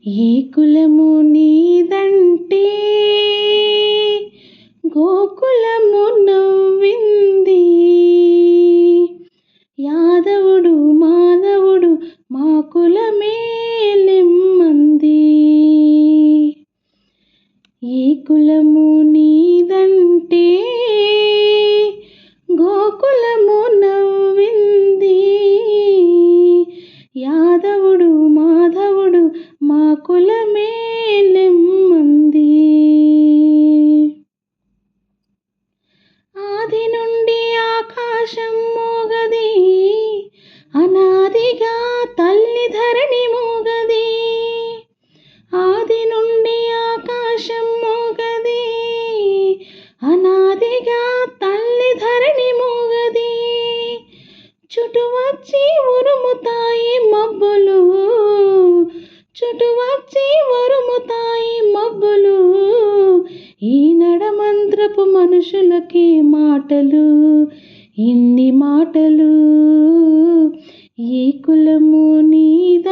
ఏ కులము నీదంటే గోకులము నవ్వింది. యాదవుడు మాధవుడు మా కులమే లెమ్మంది. ఏ కులము నీదంటే గోకులము నవ్వింది. యాదవుడు మాధవుడు మా కులమే లెమ్మంది. ఆది నుండి ఆకాశం మోగది, అనాదిగా తల్లి ధరణి మోగది. ఆది నుండి ఆకాశం మోగది, అనాదిగా తల్లి ధరణి మోగది. చుటు వచ్చి ఉరుముతాయి మబ్బులు, చుటు వచ్చి ఉరుముతాయి మబ్బులు. ఈ నడమంత్రపు మనుషులకి మాటలు, ఇన్ని మాటలు. ఏ కులము నీదంటే